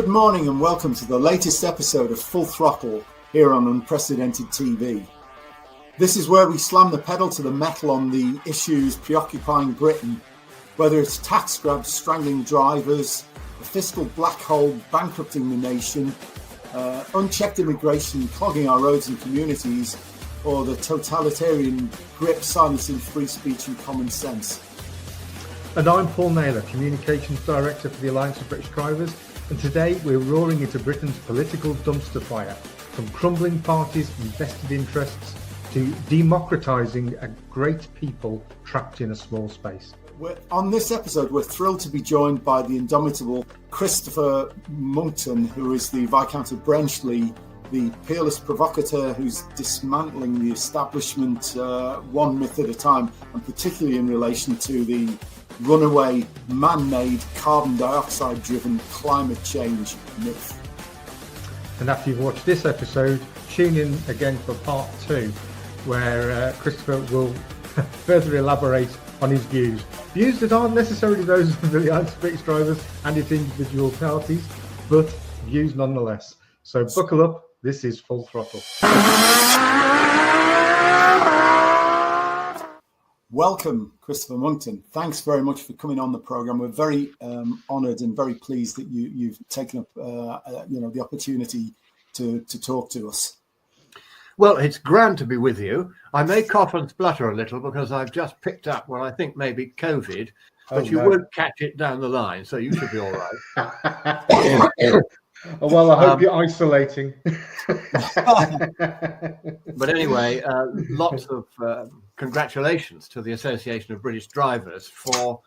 Good morning and welcome to the latest episode of Full Throttle here on Unprecedented TV. This is where we slam the pedal to the metal on the issues preoccupying Britain, whether it's tax grabs strangling drivers, the fiscal black hole bankrupting the nation, unchecked immigration clogging our roads and communities, or the totalitarian grip silencing free speech and common sense. And I'm Paul Naylor, Communications Director for the Alliance of British Drivers, and today we're roaring into Britain's political dumpster fire, from crumbling parties and vested interests to democratising a great people trapped in a small space. On this episode, we're thrilled to be joined by the indomitable Christopher Monkcton, who is the Viscount of Brenchley, the peerless provocateur who's dismantling the establishment one myth at a time, and particularly in relation to the runaway, man-made, carbon dioxide-driven climate change myth. And after you've watched this episode, tune in again for part 2, where Christopher will further elaborate on his views. Views that aren't necessarily those of the Alliance of British Drivers and its individual parties, but views nonetheless. So buckle up, this is Full Throttle. Welcome, Christopher Monkcton. Thanks very much for coming on the programme. We're very honoured and very pleased that you've taken up the opportunity to talk to us. Well, it's grand to be with you. I may cough and splutter a little because I've just picked up what I think may be COVID, but you won't catch it down the line, so you should be all right. Well, I hope you're isolating. But anyway, lots of congratulations to the Association of British Drivers for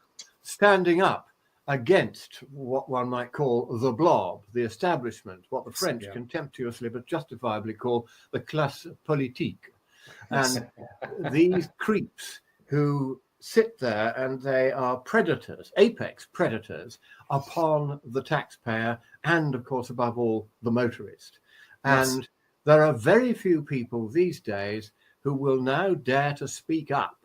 standing up against what one might call the blob, the establishment, what the French contemptuously but justifiably call the classe politique. And these creeps who sit there and they are predators, apex predators upon the taxpayer and, of course, above all, the motorist. And there are very few people these days who will now dare to speak up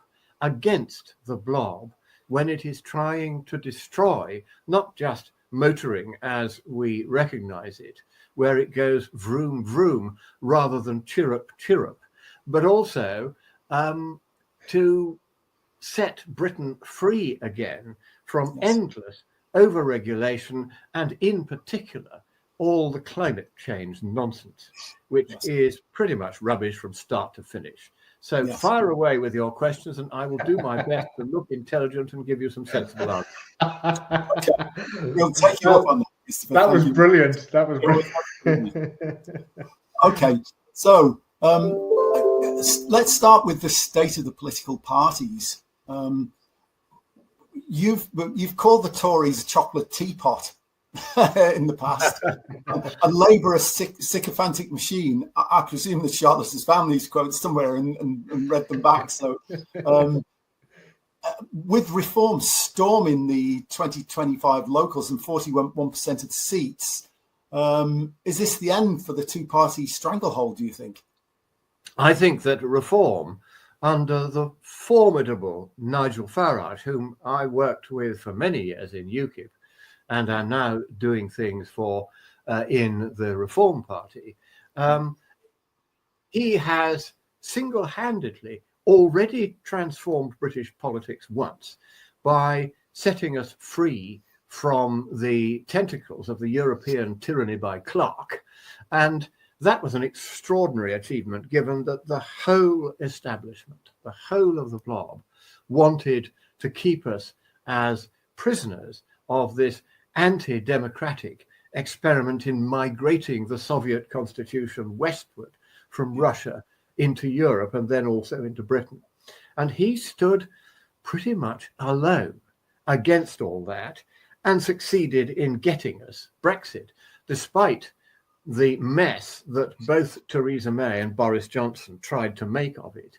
against the blob when it is trying to destroy not just motoring as we recognize it, where it goes vroom, vroom, rather than chirrup, chirrup, but also to set Britain free again from endless overregulation and, in particular, all the climate change nonsense, which is pretty much rubbish from start to finish. So fire away with your questions, and I will do my best to look intelligent and give you some sensible answers. Okay. We'll take you up on that, Christopher. That was brilliant. That was brilliant. Okay, so let's start with the state of the political parties. You've called the Tories a chocolate teapot in the past, a Labour a sycophantic machine. I presume that Charlotte's family's quotes somewhere and read them back. So, with Reform storming the 2025 locals and 41% of the seats, is this the end for the two-party stranglehold, do you think? I think that Reform, under the formidable Nigel Farage, whom I worked with for many years in UKIP, and are now doing things for in the Reform Party, he has single-handedly already transformed British politics once by setting us free from the tentacles of the European tyranny by Clark. And that was an extraordinary achievement, given that the whole establishment, the whole of the blob, wanted to keep us as prisoners of this anti-democratic experiment in migrating the Soviet constitution westward from Russia into Europe and then also into Britain. And he stood pretty much alone against all that and succeeded in getting us Brexit, despite the mess that both Theresa May and Boris Johnson tried to make of it.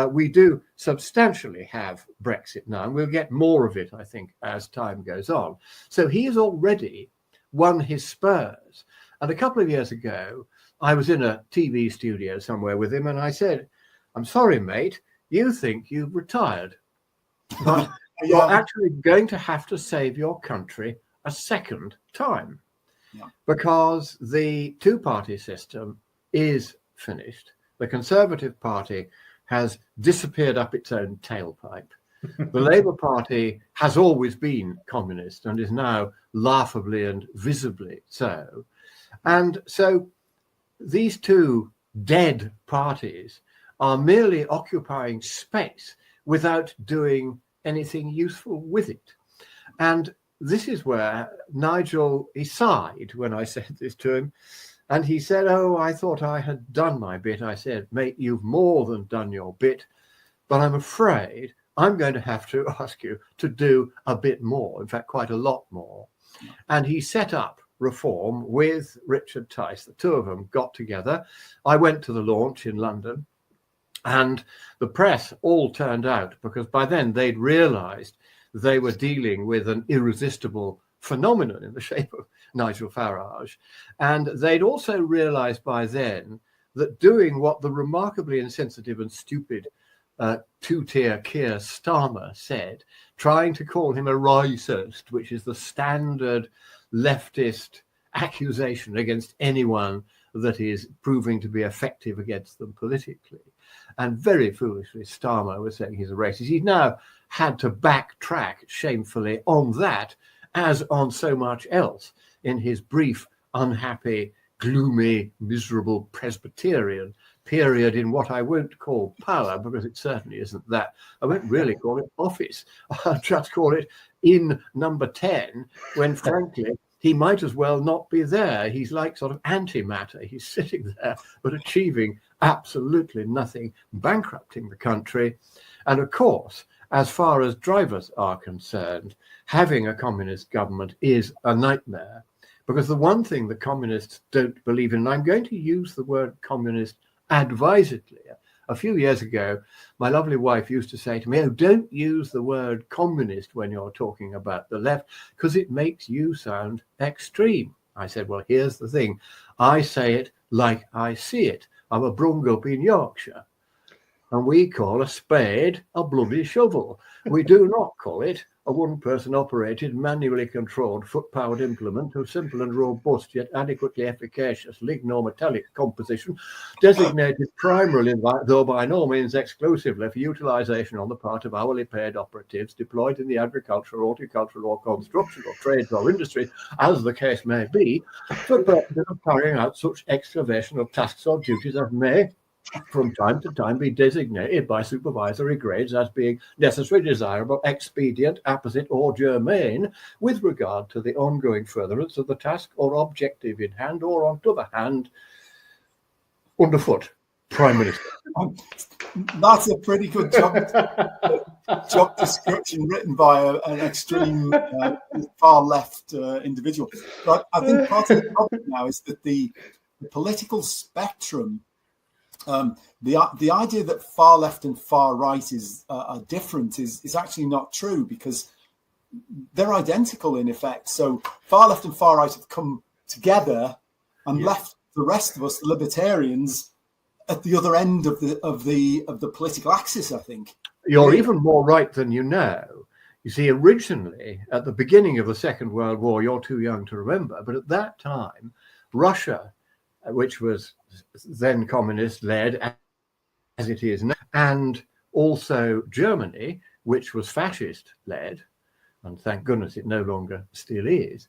We do substantially have Brexit now, and we'll get more of it, I think, as time goes on. So he has already won his spurs. And a couple of years ago, I was in a TV studio somewhere with him, and I said, "I'm sorry, mate, you think you've retired, but you're actually going to have to save your country a second time." Yeah. because the two-party system is finished. The Conservative Party has disappeared up its own tailpipe. The Labour Party has always been communist and is now laughably and visibly so. And so these two dead parties are merely occupying space without doing anything useful with it. And this is where Nigel, he sighed when I said this to him. And he said, "Oh, I thought I had done my bit." I said, "Mate, you've more than done your bit, but I'm afraid I'm going to have to ask you to do a bit more, in fact, quite a lot more." And he set up Reform with Richard Tice. The two of them got together. I went to the launch in London, and the press all turned out because by then they'd realized they were dealing with an irresistible phenomenon in the shape of Nigel Farage. And they'd also realized by then that doing what the remarkably insensitive and stupid two-tier Keir Starmer said, trying to call him a racist, which is the standard leftist accusation against anyone that is proving to be effective against them politically. And very foolishly, Starmer was saying he's a racist. He's now had to backtrack shamefully on that, as on so much else in his brief, unhappy, gloomy, miserable Presbyterian period in what I won't call power, because it certainly isn't that. I won't really call it office. I'll just call it in number 10, when frankly, he might as well not be there. He's like sort of antimatter. He's sitting there, but achieving absolutely nothing, bankrupting the country. And of course, as far as drivers are concerned, having a communist government is a nightmare, because the one thing the communists don't believe in, and I'm going to use the word communist advisedly. A few years ago, my lovely wife used to say to me, "Oh, don't use the word communist when you're talking about the left, because it makes you sound extreme." I said, "Well, here's the thing. I say it like I see it. I'm a brung up in Yorkshire, and we call a spade a bloody shovel. We do not call it a one-person operated, manually controlled, foot-powered implement of simple and robust, yet adequately efficacious ligno-metallic composition, designated primarily, though by no means exclusively, for utilization on the part of hourly paid operatives deployed in the agricultural, horticultural, or constructional trades or industries, as the case may be, for purposes of carrying out such excavational tasks or duties as may, from time to time, be designated by supervisory grades as being necessary, desirable, expedient, apposite, or germane with regard to the ongoing furtherance of the task or objective in hand, or on the other hand, underfoot, Prime Minister." That's a pretty good job description written by an extreme far left individual. But I think part of the problem now is that the political spectrum, the idea that far left and far right are different is actually not true, because they're identical in effect. So far left and far right have come together and left the rest of us, the libertarians, at the other end of the political axis, I think. You're even more right than you know. You see, originally, at the beginning of the Second World War, you're too young to remember, but at that time, Russia, which was then communist-led, as it is now, and also Germany, which was fascist-led, and thank goodness it no longer still is,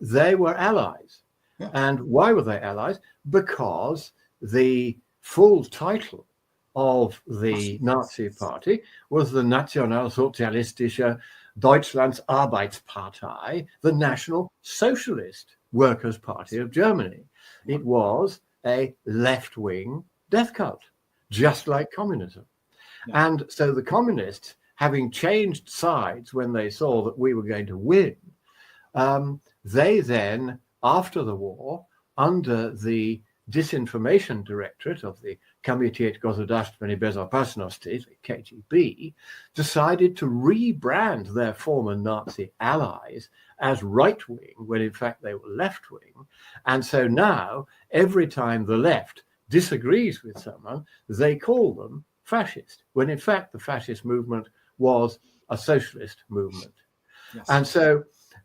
they were allies. Yeah. And why were they allies? Because the full title of the Nazi Party was the Nationalsozialistische Deutschlands Arbeitspartei, the National Socialist Workers' Party of Germany. It was a left-wing death cult, just like communism. Yeah. And so the communists, having changed sides when they saw that we were going to win, they then, after the war, under the disinformation directorate of the Komitet Gospodarstvennej Bezopasnosti, the KGB, decided to rebrand their former Nazi allies as right-wing, when in fact they were left-wing. And so now, every time the left disagrees with someone, they call them fascist, when in fact the fascist movement was a socialist movement. Yes. And so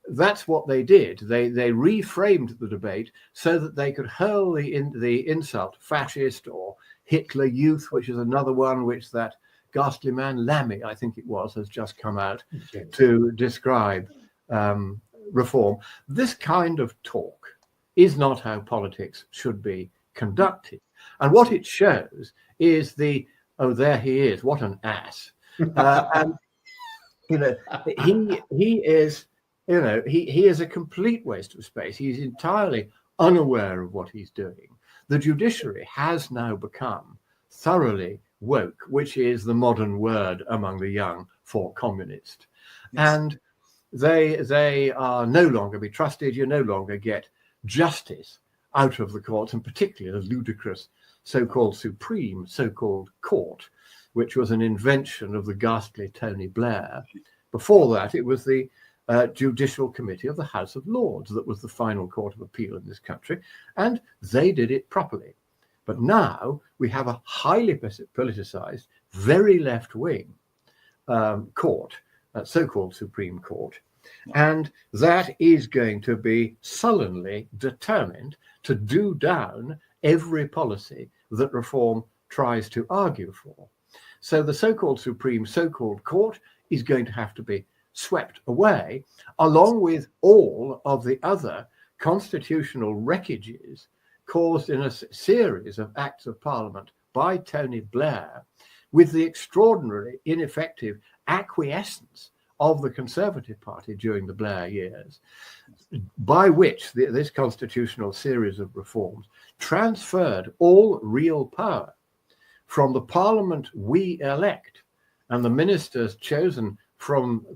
that's what they did. They reframed the debate so that they could hurl the insult fascist or Hitler Youth, which is another one which that ghastly man Lammy, I think it was, has just come out to describe reform. This kind of talk is not how politics should be conducted. And what it shows is there he is, what an ass. And he is, he is a complete waste of space. He's entirely unaware of what he's doing. The judiciary has now become thoroughly woke, which is the modern word among the young for communist. Yes. And they are no longer be trusted. You no longer get justice out of the courts, and particularly the ludicrous so-called Supreme so-called court, which was an invention of the ghastly Tony Blair. Before that, it was the Judicial Committee of the House of Lords that was the final court of appeal in this country, and they did it properly. But now we have a highly politicized, very left-wing court, so-called Supreme Court, and that is going to be sullenly determined to do down every policy that reform tries to argue for. So the so-called Supreme so-called court is going to have to be swept away, along with all of the other constitutional wreckages caused in a series of acts of parliament by Tony Blair, with the extraordinarily ineffective acquiescence of the Conservative Party during the Blair years, by which this constitutional series of reforms transferred all real power from the parliament we elect and the ministers chosen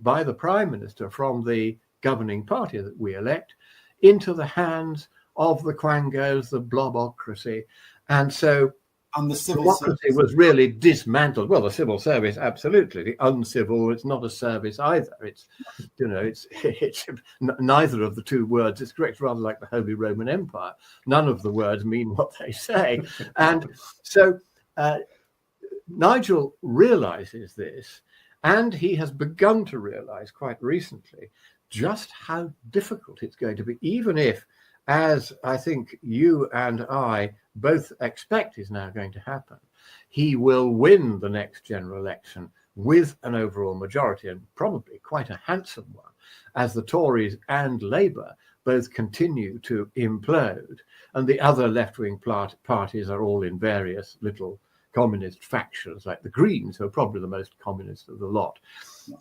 by the prime minister from the governing party that we elect into the hands of the quangos, the blobocracy. And so and the civil democracy was really dismantled. Well, the civil service, absolutely. The uncivil, it's not a service either. It's neither of the two words is correct, rather like the Holy Roman Empire. None of the words mean what they say. And so Nigel realizes this, and he has begun to realize quite recently just how difficult it's going to be, even if, as I think you and I both expect is now going to happen, he will win the next general election with an overall majority, and probably quite a handsome one, as the Tories and Labour both continue to implode, and the other left-wing parties are all in various little communist factions, like the Greens, who are probably the most communist of the lot.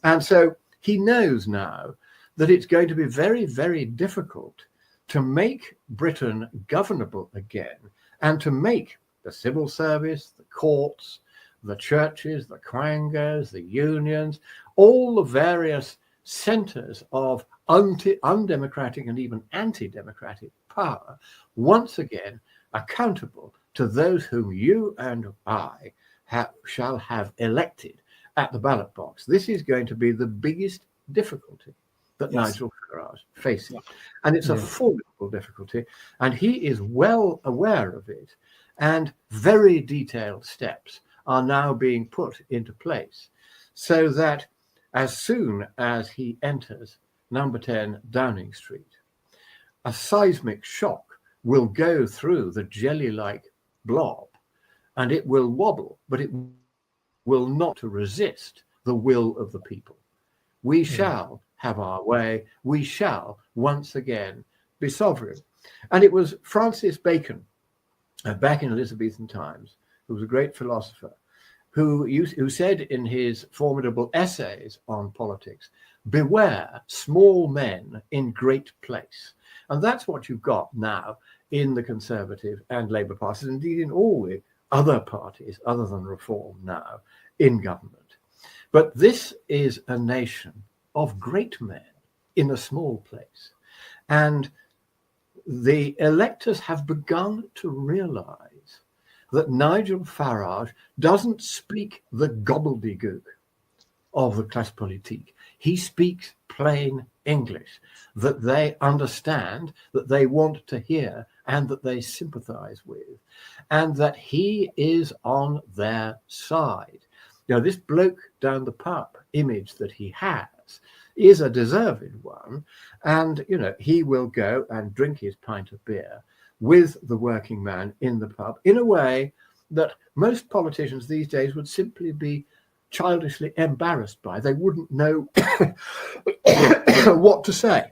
And so he knows now that it's going to be very, very difficult to make Britain governable again, and to make the civil service, the courts, the churches, the quangos, the unions, all the various centres of undemocratic and even anti-democratic power, once again accountable to those whom you and I shall have elected at the ballot box. This is going to be the biggest difficulty that Nigel Farage faces. And it's a formidable difficulty, and he is well aware of it, and very detailed steps are now being put into place so that as soon as he enters number 10 Downing Street, a seismic shock will go through the jelly-like blob, and it will wobble, but it will not resist the will of the people. We shall have our way. We shall once again be sovereign. And it was Francis Bacon, back in Elizabethan times, who was a great philosopher, who said in his formidable essays on politics, beware small men in great place. And that's what you've got now in the Conservative and Labour parties, indeed in all the other parties other than Reform now in government. But this is a nation of great men in a small place. And the electors have begun to realise that Nigel Farage doesn't speak the gobbledygook of the classe politique. He speaks plain English that they understand, that they want to hear, and that they sympathise with, and that he is on their side. This bloke down the pub image that he has gets is a deserved one. And, he will go and drink his pint of beer with the working man in the pub in a way that most politicians these days would simply be childishly embarrassed by. They wouldn't know what to say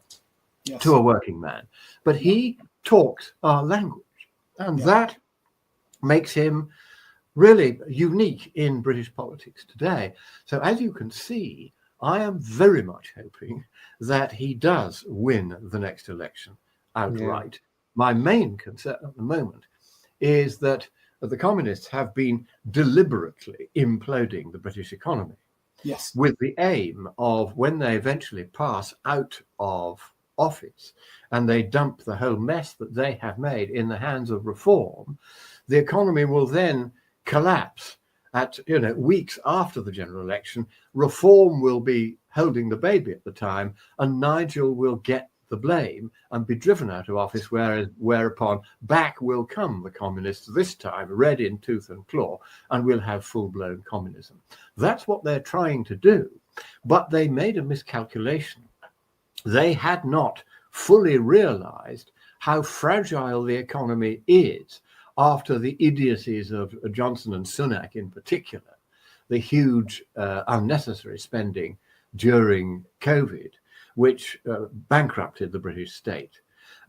to a working man. But he talks our language, and that makes him really unique in British politics today. So as you can see, I am very much hoping that he does win the next election outright. My main concern at the moment is that the communists have been deliberately imploding the British economy. Yes. With the aim of, when they eventually pass out of office and they dump the whole mess that they have made in the hands of reform, the economy will then collapse at weeks after the general election. Reform will be holding the baby at the time, and Nigel will get the blame and be driven out of office, whereupon back will come the communists, this time red in tooth and claw, and we'll have full-blown communism. That's what they're trying to do, but they made a miscalculation. They had not fully realized how fragile the economy is after the idiocies of Johnson and Sunak in particular, the huge unnecessary spending during COVID, which bankrupted the British state.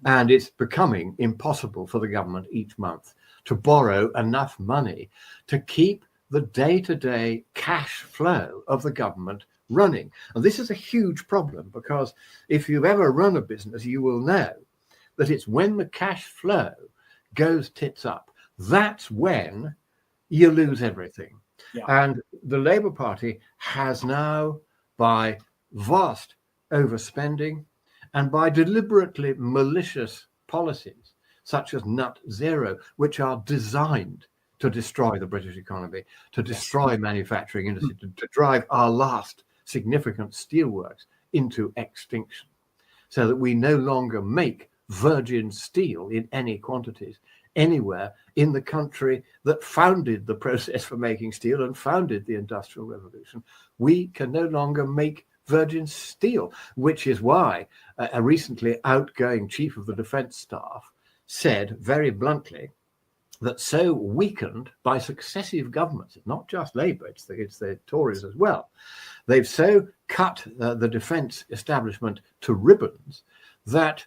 And it's becoming impossible for the government each month to borrow enough money to keep the day-to-day cash flow of the government running. And this is a huge problem, because if you've ever run a business, you will know that it's when the cash flow goes tits up, that's when you lose everything. And the Labour Party has now, by vast overspending and by deliberately malicious policies such as Net Zero, which are designed to destroy the British economy, to destroy manufacturing industry, to drive our last significant steelworks into extinction, so that we no longer make virgin steel in any quantities anywhere in the country that founded the process for making steel and founded the Industrial Revolution. We can no longer make virgin steel, which is why a recently outgoing chief of the defense staff said very bluntly that, so weakened by successive governments, not just Labour, it's the Tories as well, they've so cut the defense establishment to ribbons that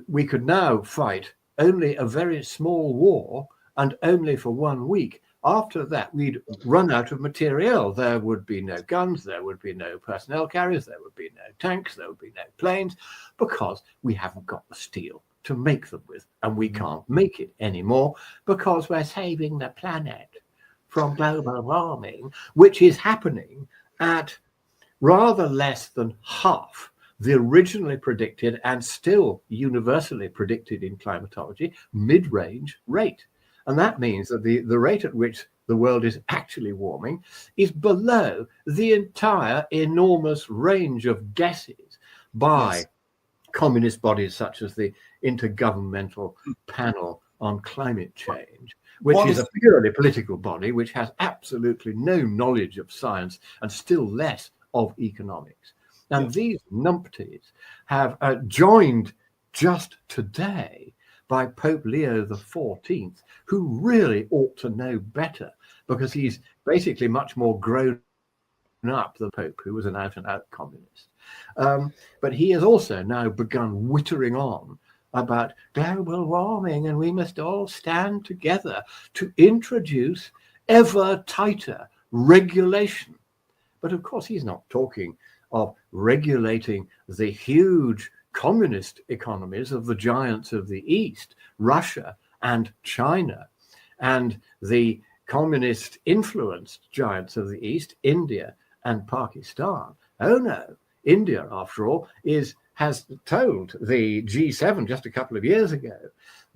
we could now fight only a very small war, and only for 1 week. After that, we'd run out of material. There would be no guns, there would be no personnel carriers, there would be no tanks, there would be no planes, because we haven't got the steel to make them with, and we can't make it anymore because we're saving the planet from global warming, which is happening at rather less than half the originally predicted and still universally predicted in climatology mid-range rate. And that means that the rate at which the world is actually warming is below the entire enormous range of guesses by communist bodies such as the Intergovernmental Panel on Climate Change, which is a purely political body which has absolutely no knowledge of science and still less of economics. And these numpties have joined just today by Pope Leo XIV, who really ought to know better, because he's basically much more grown up than the Pope, who was an out-and-out communist. But he has also now begun wittering on about global warming, and we must all stand together to introduce ever tighter regulation. But of course, he's not talking of regulating the huge communist economies of the giants of the East, Russia and China, and the communist influenced giants of the East, India and Pakistan. Oh no, India, after all, has told the G7 just a couple of years ago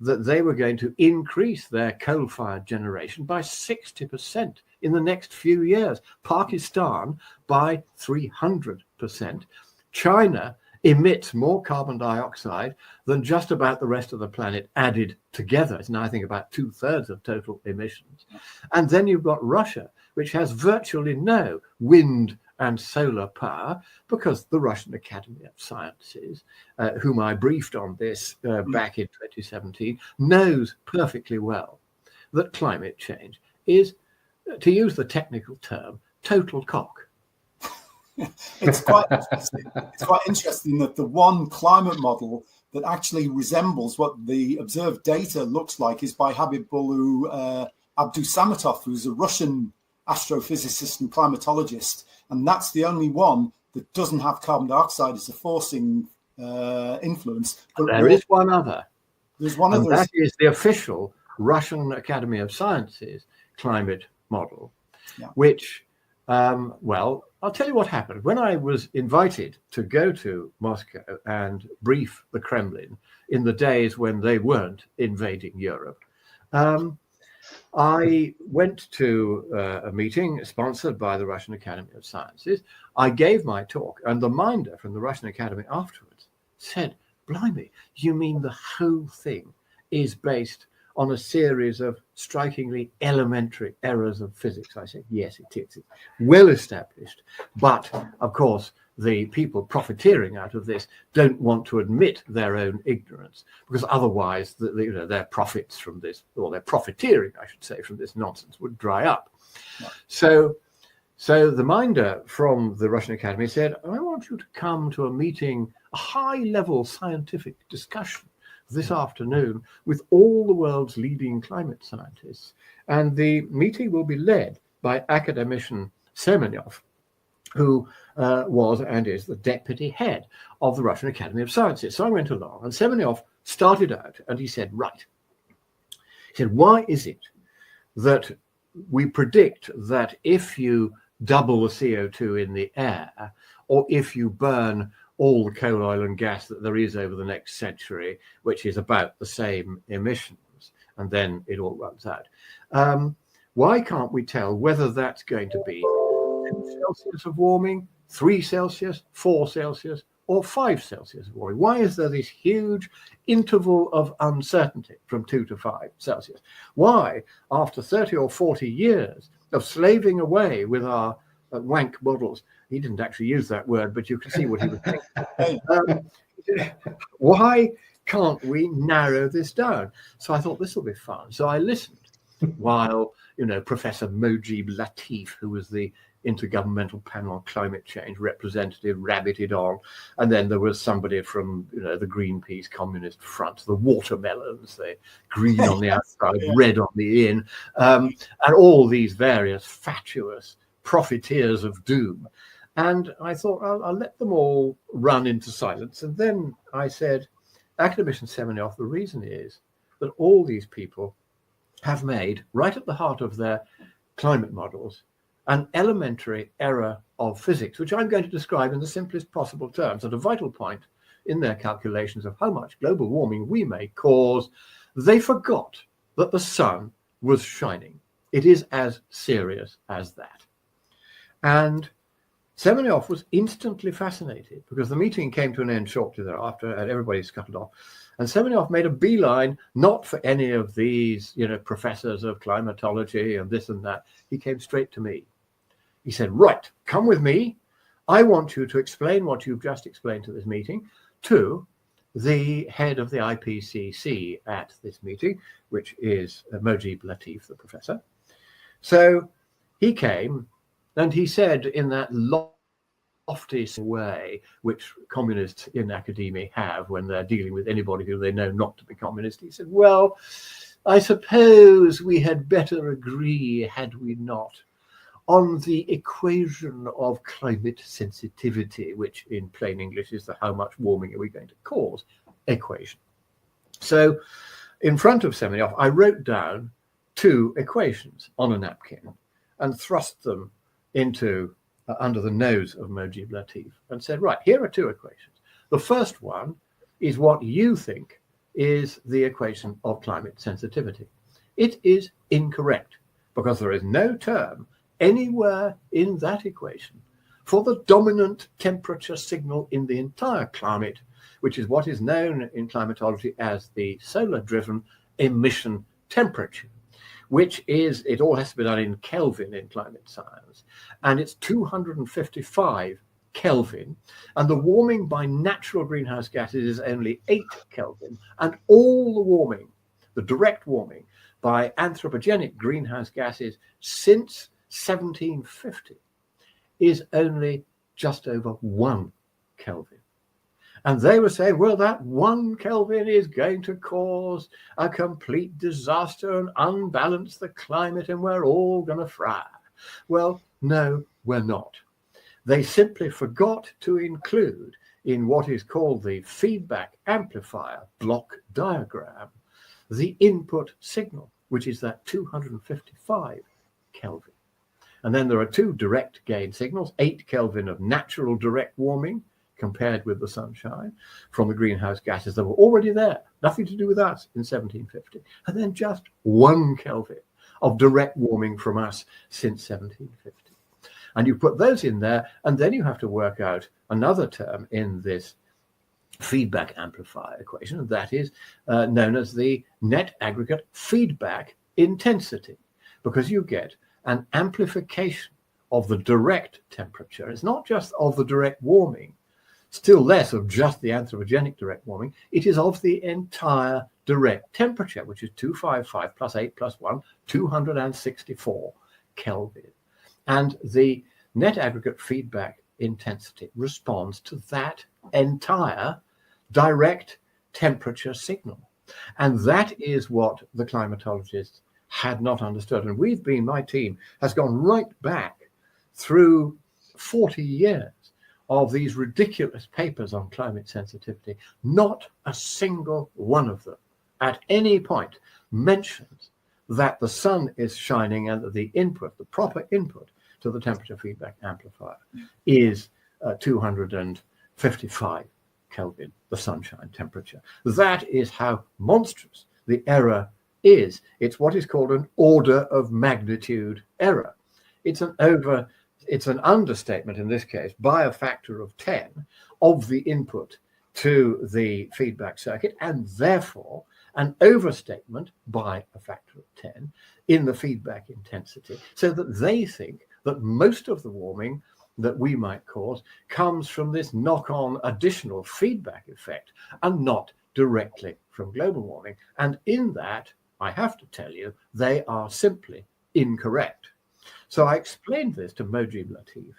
that they were going to increase their coal-fired generation by 60% in the next few years. Pakistan by 300%. China emits more carbon dioxide than just about the rest of the planet added together. It's now, I think, about 2/3 of total emissions. And then you've got Russia, which has virtually no wind and solar power, because the Russian Academy of Sciences, whom I briefed on this back in 2017, knows perfectly well that climate change is, to use the technical term, total cock. It's quite interesting. It's quite interesting that the one climate model that actually resembles what the observed data looks like is by Habibullah Abdusamatov, who's a Russian astrophysicist and climatologist, and that's the only one that doesn't have carbon dioxide as a forcing influence. But there is one other. There's one other. That is the official Russian Academy of Sciences climate model, which, well, I'll tell you what happened. When I was invited to go to Moscow and brief the Kremlin in the days when they weren't invading Europe, I went to a meeting sponsored by the Russian Academy of Sciences. I gave my talk, and the minder from the Russian Academy afterwards said, "Blimey, you mean the whole thing is based on a series of strikingly elementary errors of physics?" I said, "Yes, it is. It's well established. But, of course, the people profiteering out of this don't want to admit their own ignorance, because otherwise their profits from this, or their profiteering, I should say, from this nonsense would dry up." Right. So the minder from the Russian Academy said, "I want you to come to a meeting, a high-level scientific discussion this afternoon with all the world's leading climate scientists. And the meeting will be led by academician Semenyov, who was and is the deputy head of the Russian Academy of Sciences." So I went along, and Semenyov started out and he said, "Right." He said, "Why is it that we predict that if you double the CO2 in the air, or if you burn all the coal, oil and gas that there is over the next century, which is about the same emissions, and then it all runs out, why can't we tell whether that's going to be 2 Celsius of warming, 3 Celsius, 4 Celsius, or 5 Celsius of warming? Why is there this huge interval of uncertainty from 2 to 5 Celsius? Why, after 30 or 40 years of slaving away with our wank models," he didn't actually use that word, but you can see what he was thinking, "why can't we narrow this down?" So I thought, this will be fun. So I listened while, Professor Mojib Latif, who was the Intergovernmental Panel on Climate Change representative, rabbited on. And then there was somebody from, the Greenpeace Communist Front, the watermelons, the green on the outside, red on the in, and all these various fatuous profiteers of doom. And I thought, I'll let them all run into silence. And then I said, "Academician Semenyov, the reason is that all these people have made, right at the heart of their climate models, an elementary error of physics, which I'm going to describe in the simplest possible terms, at a vital point in their calculations of how much global warming we may cause. They forgot that the sun was shining. It is as serious as that." And Semenyov was instantly fascinated, because the meeting came to an end shortly thereafter and everybody scuttled off. And Semenyov made a beeline, not for any of these, professors of climatology and this and that. He came straight to me. He said, "Right, come with me. I want you to explain what you've just explained to this meeting to the head of the IPCC at this meeting, which is Mojib Latif, the professor." So he came, and he said in that lofty way which communists in academia have when they're dealing with anybody who they know not to be communist, he said, "Well, I suppose we had better agree, had we not, on the equation of climate sensitivity," which in plain English is the how much warming are we going to cause equation. So in front of Semenyov, I wrote down 2 equations on a napkin and thrust them into under the nose of Mojib Latif and said, "Right, here are 2 equations. The first one is what you think is the equation of climate sensitivity. It is incorrect, because there is no term anywhere in that equation for the dominant temperature signal in the entire climate, which is what is known in climatology as the solar-driven emission temperature, which is, it all has to be done in Kelvin in climate science, and it's 255 Kelvin, and the warming by natural greenhouse gases is only 8 Kelvin, and all the warming, the direct warming by anthropogenic greenhouse gases since 1750 is only just over 1 Kelvin. And they were saying, well, that 1 Kelvin is going to cause a complete disaster and unbalance the climate, and we're all going to fry. Well, no, we're not. They simply forgot to include in what is called the feedback amplifier block diagram the input signal, which is that 255 Kelvin. And then there are 2 direct gain signals, 8 Kelvin of natural direct warming compared with the sunshine from the greenhouse gases that were already there, nothing to do with us in 1750, and then just 1 Kelvin of direct warming from us since 1750. And you put those in there, and then you have to work out another term in this feedback amplifier equation, and that is known as the net aggregate feedback intensity, because you get an amplification of the direct temperature. It's not just of the direct warming, still less of just the anthropogenic direct warming. It is of the entire direct temperature, which is 255 plus 8 plus 1, 264 Kelvin. And the net aggregate feedback intensity responds to that entire direct temperature signal. And that is what the climatologists had not understood. And my team has gone right back through 40 years of these ridiculous papers on climate sensitivity. Not a single one of them at any point mentions that the sun is shining and that the input, the proper input to the temperature feedback amplifier is 255 Kelvin, the sunshine temperature. That is how monstrous the error is. It's what is called an order of magnitude error. It's an understatement in this case by a factor of 10 of the input to the feedback circuit, and therefore an overstatement by a factor of 10 in the feedback intensity, so that they think that most of the warming that we might cause comes from this knock-on additional feedback effect and not directly from global warming. And in that, I have to tell you, they are simply incorrect. So I explained this to Mojib Latif,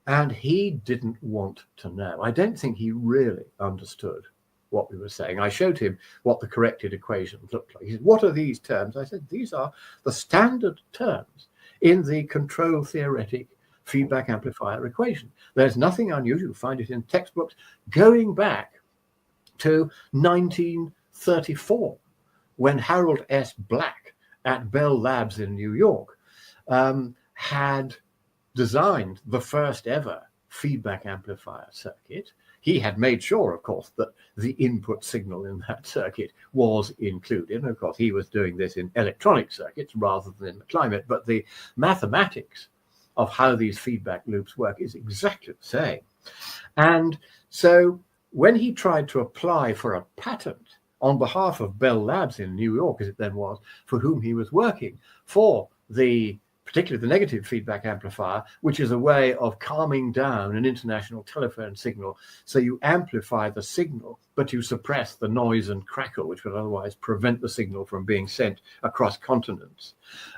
and he didn't want to know. I don't think he really understood what we were saying. I showed him what the corrected equations looked like. He said, what are these terms? I said, these are the standard terms in the control theoretic feedback amplifier equation. There's nothing unusual. You find it in textbooks going back to 1934, when Harold S. Black at Bell Labs in New York had designed the first ever feedback amplifier circuit. He had made sure, of course, that the input signal in that circuit was included. And of course, he was doing this in electronic circuits rather than in the climate. But the mathematics of how these feedback loops work is exactly the same. And so when he tried to apply for a patent on behalf of Bell Labs in New York, as it then was, for whom he was working, for particularly the negative feedback amplifier, which is a way of calming down an international telephone signal. So you amplify the signal, but you suppress the noise and crackle, which would otherwise prevent the signal from being sent across continents.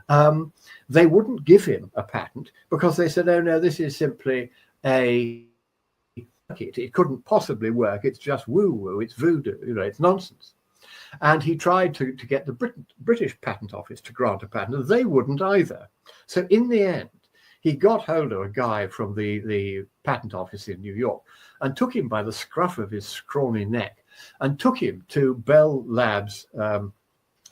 They wouldn't give him a patent because they said, oh no, this is simply a circuit. It couldn't possibly work. It's just woo-woo, it's voodoo, it's nonsense. And he tried to get the British Patent Office to grant a patent, and they wouldn't either. So in the end, he got hold of a guy from the Patent Office in New York and took him by the scruff of his scrawny neck and took him to Bell Labs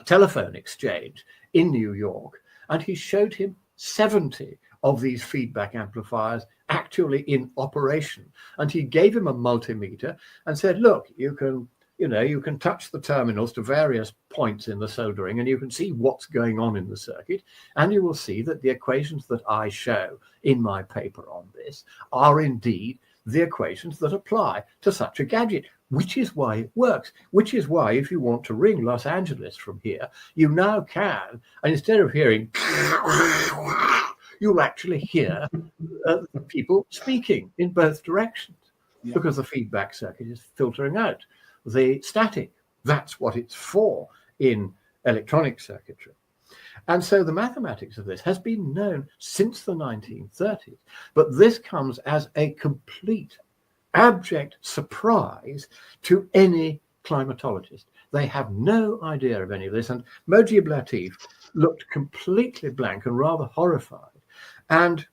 telephone exchange in New York. And he showed him 70 of these feedback amplifiers actually in operation. And he gave him a multimeter and said, look, you can touch the terminals to various points in the soldering and you can see what's going on in the circuit. And you will see that the equations that I show in my paper on this are indeed the equations that apply to such a gadget. which is why it works, which is why if you want to ring Los Angeles from here, you now can, and instead of hearing, you'll actually hear people speaking in both directions because the feedback circuit is filtering out the static. That's what it's for in electronic circuitry. And so the mathematics of this has been known since the 1930s, but this comes as a complete abject surprise to any climatologist. They have no idea of any of this. And Mojib Latif looked completely blank and rather horrified. And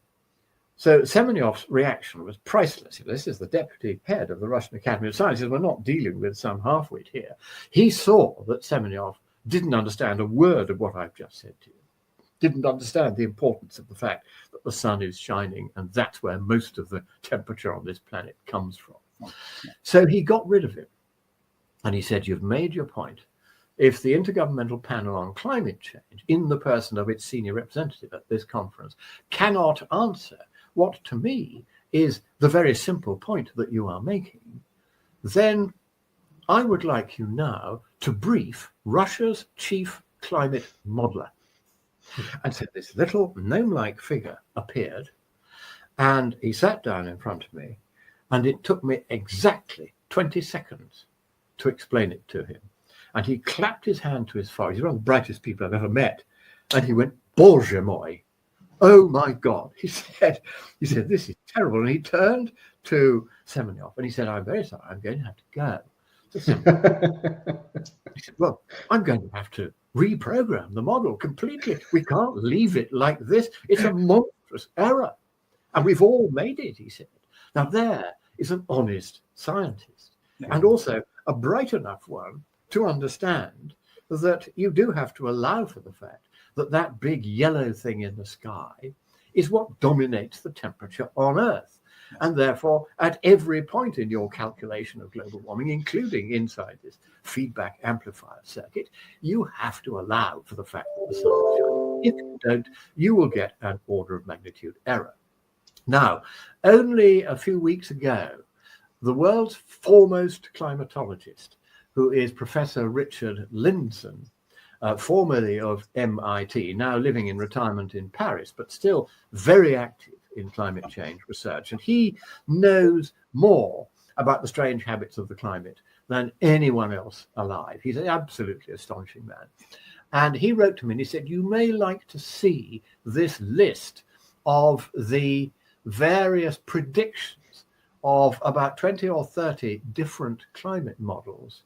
so Semyonov's reaction was priceless. This is the deputy head of the Russian Academy of Sciences. We're not dealing with some half-wit here. He saw that Semyonov didn't understand a word of what I've just said to you, didn't understand the importance of the fact that the sun is shining, and that's where most of the temperature on this planet comes from. So he got rid of him. And he said, you've made your point. If the Intergovernmental Panel on Climate Change, in the person of its senior representative at this conference, cannot answer what to me is the very simple point that you are making, then I would like you now to brief Russia's chief climate modeler. And so this little gnome-like figure appeared, and he sat down in front of me, and it took me exactly 20 seconds to explain it to him. And he clapped his hand to his forehead. He's one of the brightest people I've ever met. And he went, Boże moi. Oh my God. He said, this is terrible. And he turned to Semyonov and he said, I'm very sorry, I'm going to have to go. He said, well, I'm going to have to reprogram the model completely. We can't leave it like this. It's a monstrous error. And we've all made it, he said. Now there is an honest scientist and also a bright enough one to understand that you do have to allow for the fact that that big yellow thing in the sky is what dominates the temperature on Earth. And therefore, at every point in your calculation of global warming, including inside this feedback amplifier circuit, you have to allow for the fact that the sun is shining. If you don't, you will get an order of magnitude error. Now, only a few weeks ago, the world's foremost climatologist, who is Professor Richard Lindzen, formerly of MIT, now living in retirement in Paris, but still very active in climate change research. And he knows more about the strange habits of the climate than anyone else alive. He's an absolutely astonishing man. And he wrote to me and he said, you may like to see this list of the various predictions of about 20 or 30 different climate models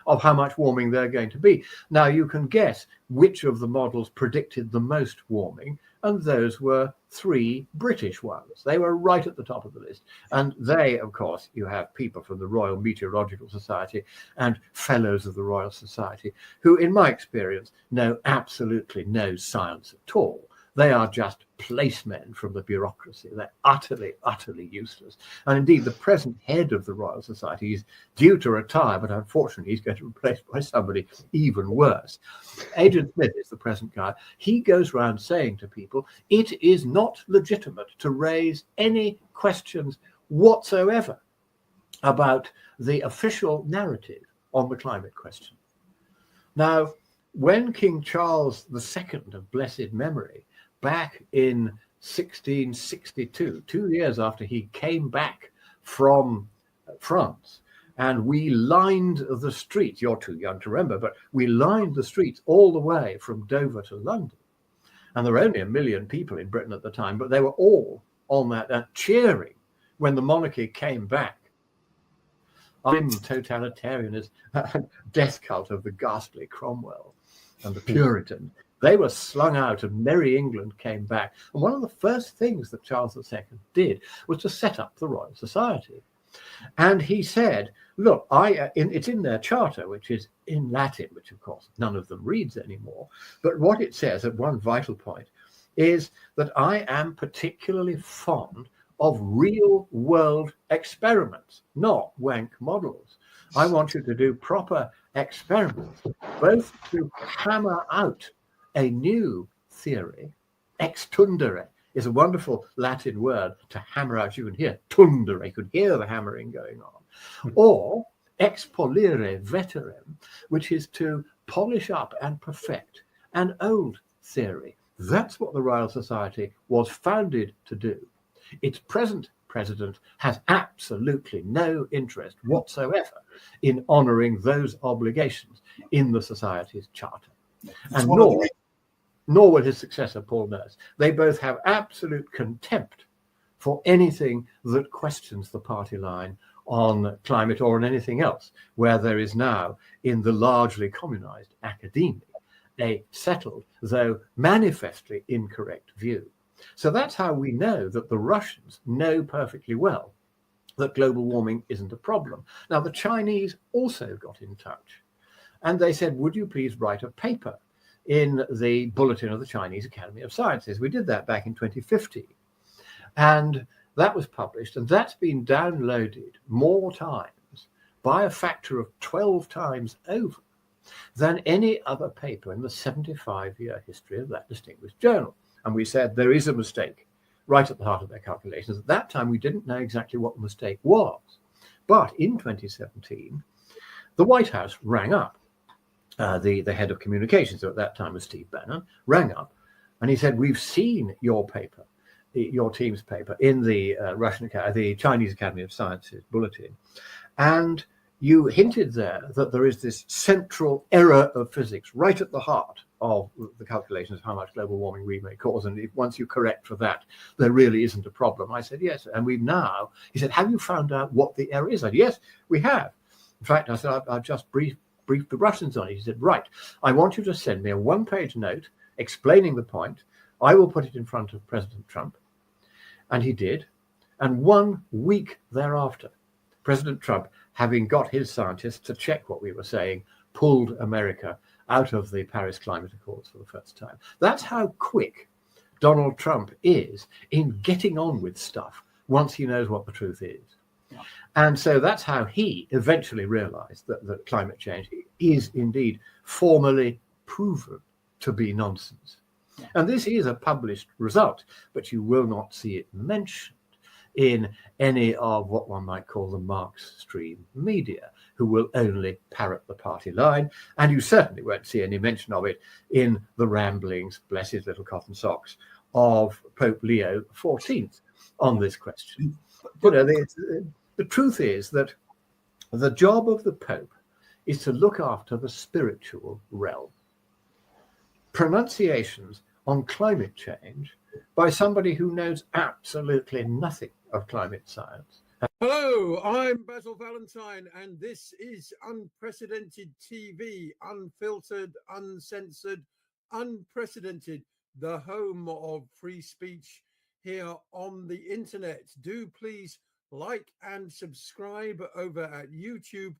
of how much warming they're going to be. Now, you can guess which of the models predicted the most warming, and those were 3 British ones. They were right at the top of the list. And they, of course, you have people from the Royal Meteorological Society and fellows of the Royal Society, who, in my experience, know absolutely no science at all. They are just placemen from the bureaucracy. They're utterly, utterly useless. And indeed, the present head of the Royal Society is due to retire, but unfortunately, he's going to be replaced by somebody even worse. Adrian Smith is the present guy. He goes around saying to people, it is not legitimate to raise any questions whatsoever about the official narrative on the climate question. Now, when King Charles II of blessed memory, back in 1662, 2 years after he came back from France, and we lined the streets, you're too young to remember, but we lined the streets all the way from Dover to London. And there were only 1 million people in Britain at the time, but they were all on that cheering when the monarchy came back. I'm totalitarianism, death cult of the ghastly Cromwell and the Puritan. They were slung out and merry England came back. And one of the first things that Charles II did was to set up the Royal Society. And he said, look, it's in their charter, which is in Latin, which of course none of them reads anymore. But what it says at one vital point is that I am particularly fond of real world experiments, not wank models. I want you to do proper experiments, both to hammer out a new theory. Ex tundere is a wonderful Latin word to hammer out. You can hear tundere, you could hear the hammering going on. Or expolire veterem, which is to polish up and perfect an old theory. That's what the Royal Society was founded to do. Its present president has absolutely no interest whatsoever in honouring those obligations in the Society's charter. And nor will his successor, Paul Nurse. They both have absolute contempt for anything that questions the party line on climate or on anything else, where there is now, in the largely communized academia, a settled, though manifestly incorrect view. So that's how we know that the Russians know perfectly well that global warming isn't a problem. Now, the Chinese also got in touch, and they said, would you please write a paper in the Bulletin of the Chinese Academy of Sciences? We did that back in 2015. And that was published, and that's been downloaded more times by a factor of 12 times over than any other paper in the 75-year history of that distinguished journal. And we said there is a mistake right at the heart of their calculations. At that time, we didn't know exactly what the mistake was. But in 2017, the White House rang up. The head of communications, who at that time was Steve Bannon, rang up, and he said, we've seen your paper, your team's paper, in the the Chinese Academy of Sciences bulletin, and you hinted there that there is this central error of physics right at the heart of the calculations of how much global warming we may cause, and once you correct for that, there really isn't a problem. I said, yes, and we've now, he said, have you found out what the error is? I said, yes, we have. In fact, I said, I've just briefed the Russians on it. He said, right, I want you to send me a one-page note explaining the point. I will put it in front of President Trump. And he did. And 1 week thereafter, President Trump, having got his scientists to check what we were saying, pulled America out of the Paris Climate Accords for the first time. That's how quick Donald Trump is in getting on with stuff once he knows what the truth is. Yeah. And so that's how he eventually realized that climate change is indeed formally proven to be nonsense. Yeah. And this is a published result, but you will not see it mentioned in any of what one might call the Marx stream media, who will only parrot the party line. And you certainly won't see any mention of it in the ramblings, bless his little cotton socks, of Pope Leo XIV on this question. You know, the truth is that the job of the Pope is to look after the spiritual realm. Pronunciations on climate change by somebody who knows absolutely nothing of climate science. Hello, I'm Basil Valentine, and this is Unprecedented TV, unfiltered, uncensored, unprecedented, the home of free speech here on the internet. Do please like and subscribe over at YouTube.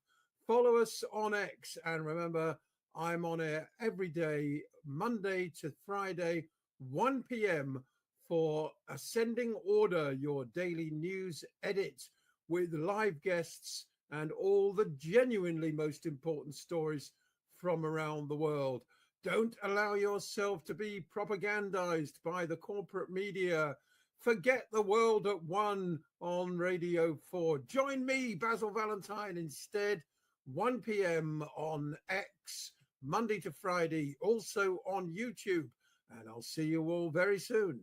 Follow us on X, and remember, I'm on air every day, Monday to Friday, 1 p.m. for Ascending Order, your daily news edit with live guests and all the genuinely most important stories from around the world. Don't allow yourself to be propagandized by the corporate media. Forget the world at one on Radio 4. Join me, Basil Valentine, instead, 1 p.m. on X, Monday to Friday, also on YouTube. And I'll see you all very soon.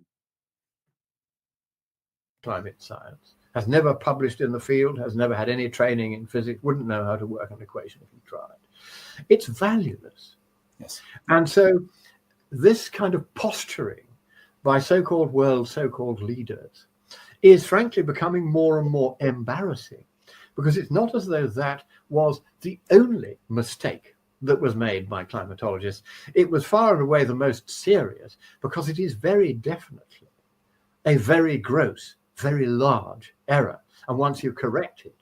Climate science has never published in the field, has never had any training in physics, wouldn't know how to work an equation if he tried. It's valueless. Yes. And so this kind of posturing by so-called world, so-called leaders is frankly becoming more and more embarrassing, because it's not as though that was the only mistake that was made by climatologists. It was far and away the most serious, because it is very definitely a very gross, very large error. And once you correct it,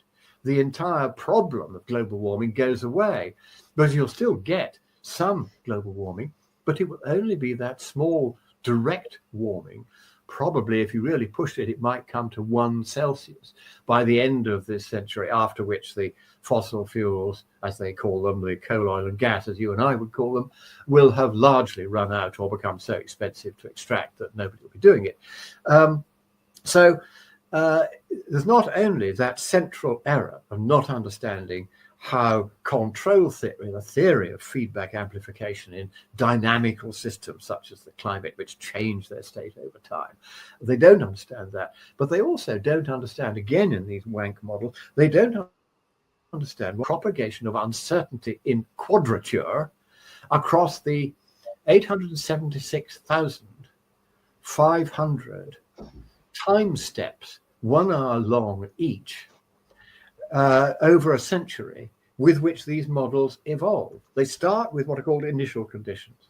the entire problem of global warming goes away. But you'll still get some global warming, but it will only be that small direct warming. Probably, if you really pushed it, it might come to 1 Celsius by the end of this century, after which the fossil fuels, as they call them, the coal, oil and gas, as you and I would call them, will have largely run out or become so expensive to extract that nobody will be doing it. So there's not only that central error of not understanding how control theory, the theory of feedback amplification in dynamical systems such as the climate, which change their state over time, they don't understand that. But they also don't understand, again in these wank models, they don't understand what propagation of uncertainty in quadrature across the 876,500 time steps, 1 hour long each, over a century, with which these models evolve. They start with what are called initial conditions.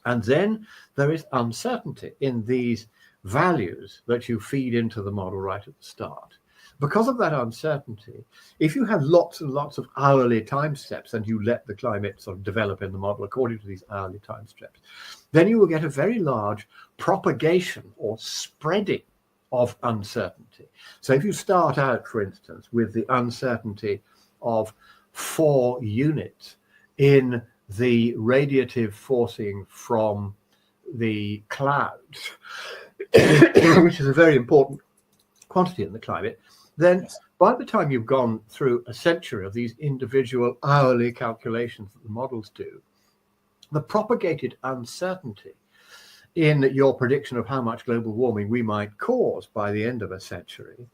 And then there is uncertainty in these values that you feed into the model right at the start. Because of that uncertainty, if you have lots and lots of hourly time steps and you let the climate sort of develop in the model according to these hourly time steps, then you will get a very large propagation or spreading of uncertainty. So if you start out, for instance, with the uncertainty of 4 units in the radiative forcing from the clouds, which is a very important quantity in the climate, then by the time you've gone through a century of these individual hourly calculations that the models do, the propagated uncertainty in your prediction of how much global warming we might cause by the end of a century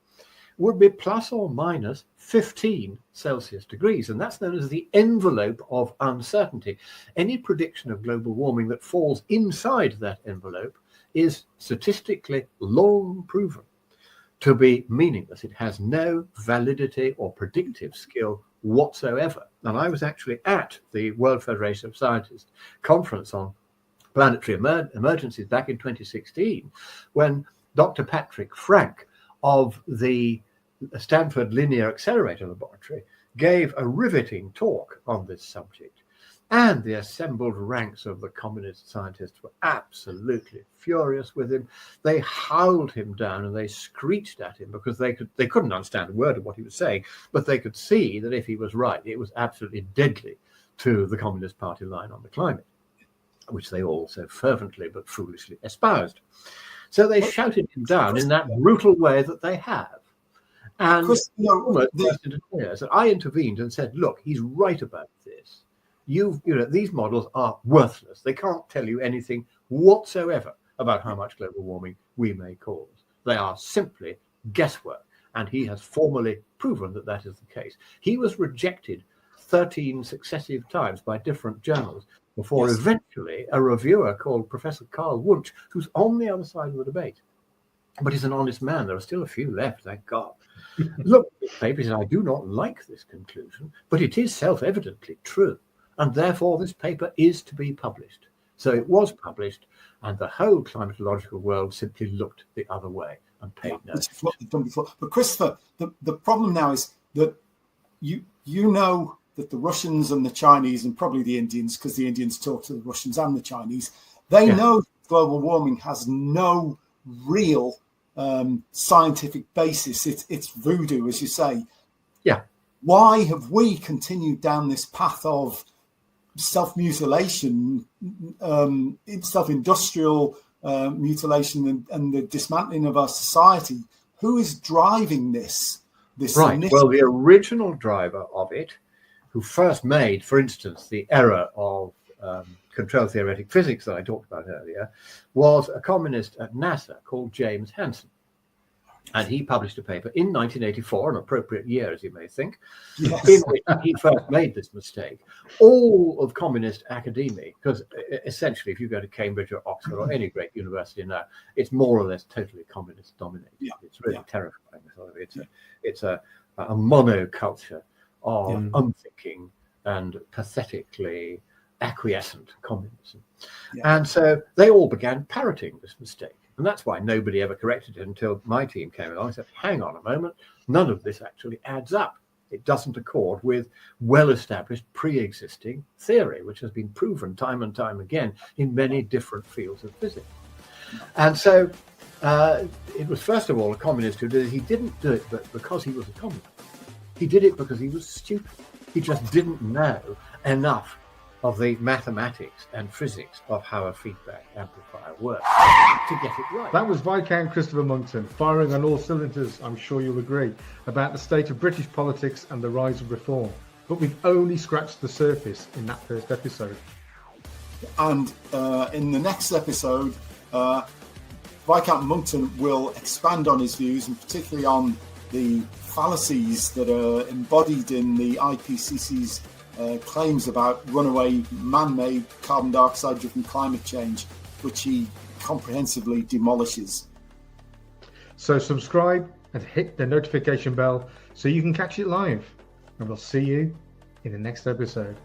would be plus or minus 15 Celsius degrees. And that's known as the envelope of uncertainty. Any prediction of global warming that falls inside that envelope is statistically long proven to be meaningless. It has no validity or predictive skill whatsoever. And I was actually at the World Federation of Scientists conference on planetary emergencies back in 2016, when Dr. Patrick Frank of the Stanford Linear Accelerator Laboratory gave a riveting talk on this subject. And the assembled ranks of the communist scientists were absolutely furious with him. They howled him down and they screeched at him because they couldn't understand a word of what he was saying, but they could see that if he was right, it was absolutely deadly to the Communist Party line on the climate, which they all so fervently but foolishly espoused. So they shouted him down in that brutal way that they have. And almost burst into tears. And I intervened and said, look, he's right about this. These models are worthless. They can't tell you anything whatsoever about how much global warming we may cause. They are simply guesswork. And he has formally proven that that is the case. He was rejected 13 successive times by different journals before eventually a reviewer called Professor Carl Wunsch, who's on the other side of the debate, but he's an honest man. There are still a few left, thank God. Look at this paper, he said, I do not like this conclusion, but it is self-evidently true. And therefore, this paper is to be published. So it was published, and the whole climatological world simply looked the other way and paid no attention. But Christopher, the problem now is that you know that the Russians and the Chinese, and probably the Indians, because the Indians talk to the Russians and the Chinese, they know global warming has no real scientific basis. It's voodoo, as you say. Yeah. Why have we continued down this path of self-mutilation, self-industrial mutilation and the dismantling of our society? Who is driving this? Right. Well, the original driver of it, who first made, for instance, the error of control theoretic physics that I talked about earlier, was a communist at NASA called James Hansen. And he published a paper in 1984, an appropriate year, as you may think, in which he first made this mistake. All of communist academia, because essentially if you go to Cambridge or Oxford or any great university now, it's more or less totally communist dominated. It's really terrifying. It's a monoculture of unthinking and pathetically acquiescent communism. And so they all began parroting this mistake. And that's why nobody ever corrected it until my team came along and said, hang on a moment, none of this actually adds up. It doesn't accord with well-established pre-existing theory, which has been proven time and time again in many different fields of physics. And so it was, first of all, a communist who did it. He didn't do it but because he was a communist. He did it because he was stupid. He just didn't know enough of the mathematics and physics of how a feedback amplifier works to get it right. That was Viscount Christopher Monkcton, firing on all cylinders, I'm sure you'll agree, about the state of British politics and the rise of reform. But we've only scratched the surface in that first episode. And in the next episode, Viscount Monkcton will expand on his views, and particularly on the fallacies that are embodied in the IPCC's claims about runaway man-made carbon dioxide-driven climate change, which he comprehensively demolishes. So subscribe and hit the notification bell so you can catch it live. And we'll see you in the next episode.